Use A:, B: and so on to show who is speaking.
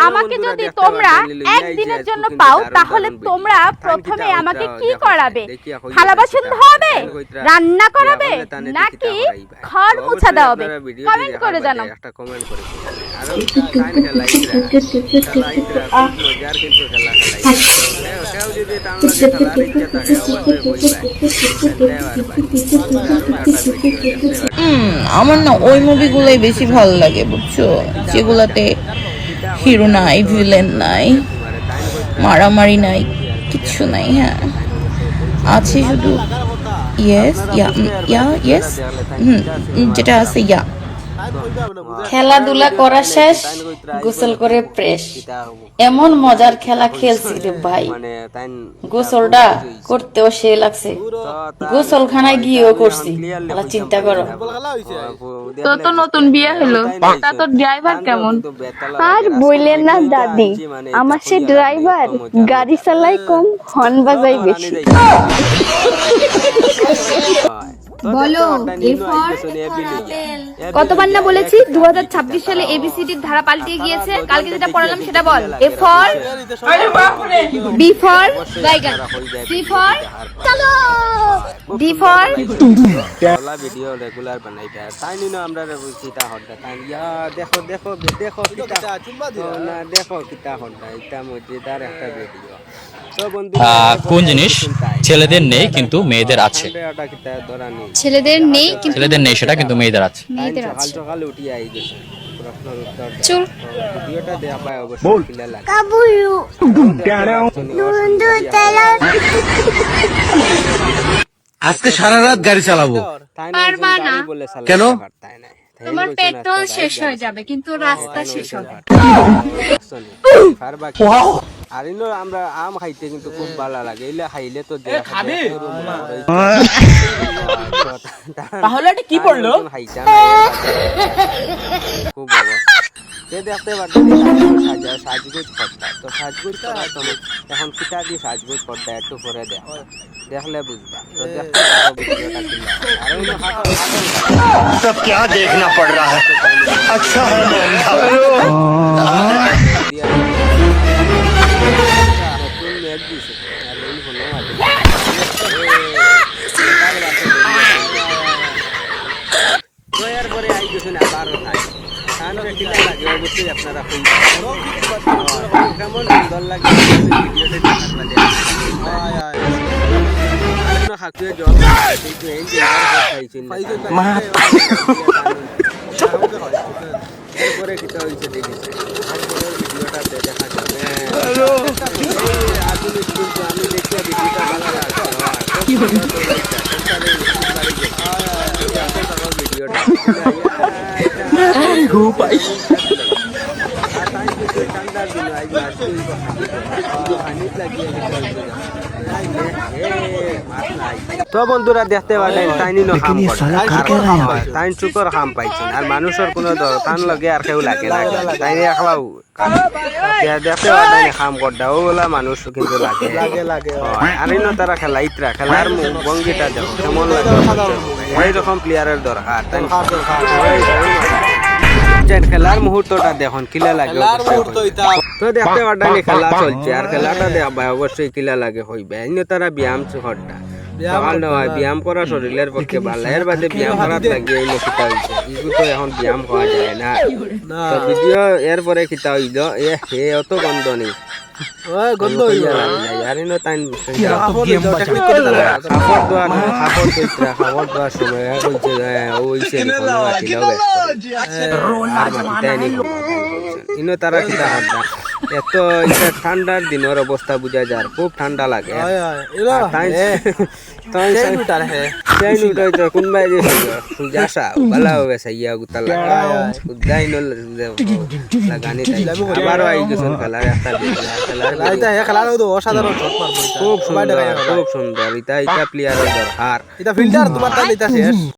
A: আমাকে যদি তোমরা একদিনের জন্য পাও তাহলে তোমরা প্রথমে আমাকে কি করাবে? থালা বাসন ধোয়াবে, রান্না করাবে, নাকি ঘর মুছা দেওয়াবে? কমেন্ট করে জানাও।
B: একটা কমেন্ট করে আর টাইম খেলাইরা মজার কিন্তু খেলা কেউ যদি টান লাগে খেলার ইচ্ছা থাকে অবশ্যই বলবে।
C: আমার না ওই মুভিগুলোই বেশি ভালো লাগে বুঝছো, যেগুলাতে হিরো নাই, ভিলেন নাই, মারামারি নাই, কিচ্ছু নাই। হ্যাঁ আছে শুধু ইয়েস ইয়েস যেটা আছে খেলাধুলা করা শেষ, গোসল করে ফ্রেশ। এমন মজার খেলা খেলছি রে ভাই, গোসলটা করতেও সে লাগছে, গোসলখানায় গিয়েও করছি। চিন্তা করো।
D: তোর তো নতুন বিয়ে হলো, তা তোর ড্রাইভার কেমন?
E: আর বললেন না দাদি, আমার সে ড্রাইভার গাড়ি চালাই কম, হর্ন বাজাই বেশি।
A: বলো কতবার না বলেছি 2026 সালে এবিসিডির ধারা পাল্টে গিয়েছে। কালকে যেটা পড়ালাম সেটা বল। এ ফর বি ফর বাইগান, সি ফর চলো, ডি ফর
B: ভিডিও রেগুলার বানাইতা তাই নিনো আমরা কিতা হড্ডা তাই দেখো দেখো দেখো কিতা না দেখো কিতা হড্ডা এটা মজাদার একটা ভিডিও।
F: কোন জিনিস ছেলেদের নেই কিন্তু মেয়েদের আছে?
A: ছেলেদের নেই কিন্তু
F: ছেলেদের নেই সেটা কিন্তু মেয়েদের আছে।
A: মেয়েদের আছে।
B: সকাল উঠি আই গেছে প্রশ্নের উত্তর
A: চল
B: ভিডিওটা দেয়া পায় অবশ্যই কিলা লাগে।
E: কাবুলু
G: আজকে সারা রাত গাড়ি চালাবো।
A: পারবা না।
G: কেন?
A: তোমার পেট্রোল শেষ হয়ে যাবে কিন্তু রাস্তা শেষ হবে।
B: আর ইনো আমরা আম খাইতে কিন্তু খুব ভালো লাগে, এলা খাইলে তো
C: তাহলে এটা কি পড়লো?
B: খুব অবস্থা দেখতে পারতেন সাজগোজ করতা তো সাজগোজ করা তো এখন কিতা দিয়ে সাজগোজ করতা একটু করে দেখলে বুঝবা। তো দেখতে ভিডিওটা কিনা আর ইনো
G: सब क्या देखना पड़ रहा है? अच्छा है
B: পরে আই গেছে না 12 টায় তাহলে কিলা লাগে অবশ্যই আপনারা কেমন সুন্দর লাগে ভিডিওতে দেখার লাগে। হাকুয়ে জল কিন্তু এই যে মা এরপরে কিটা হইছে দেখিছে ভিডিওটা দেখা যাবে। আধুনিক কিন্তু আমি দেখিয়া ভিডিওটা ভালো লাগছে ভিডিওটা তো বন্ধুরা দেখতে পারেন টাইনিনো খাম করে টাইন চুকর খাম পাইছেন আর মানুষের কোনো টান লগে আর কেউ লাগে না টাইনে একলাও দেখতে পারেন খাম করদা ওগুলা মানুষ কিন্তু লাগে আর ইনো তারা খেলা ইতরা খেলার ভঙ্গিটা দেখো কেমন লাগে এইরকম প্লেয়ারের দরকার খেলার মুহূর্তটা দেখুন কিলা লাগে তো দেখতে পারেন খেলা চলছে আর খেলাটা দেখবা অবশ্যই কিলা লাগে হইবে ইনো তারা ব্যায়াম করদা সকাল নয় ব্যায়াম করা শরীরের পক্ষে ভালো এর বাদে ব্যায়াম করার লাগিয়ে এই খিতা হইছে ইগু তো এখন ব্যায়াম হওয়া যায় না। তো ভিডিও এরপরে খিতা হইল এ অত গন্ধ নেই গন্ধ হইল আর ইনো তাই খাবার দেওয়ার সময় কইছে ওইছে ইনো তারা খিতা হড্ডা এত ঠান্ডার দিনের অবস্থা বুঝা যায় খুব ঠান্ডা লাগে কোনবাই যাসা ভালো হবে সাইয়া গুতা লাগাই লাগানি আবারও আই গেছেন খেলার একটা খুব সুন্দর খুব সুন্দর এটা প্লেয়ারের দরকার।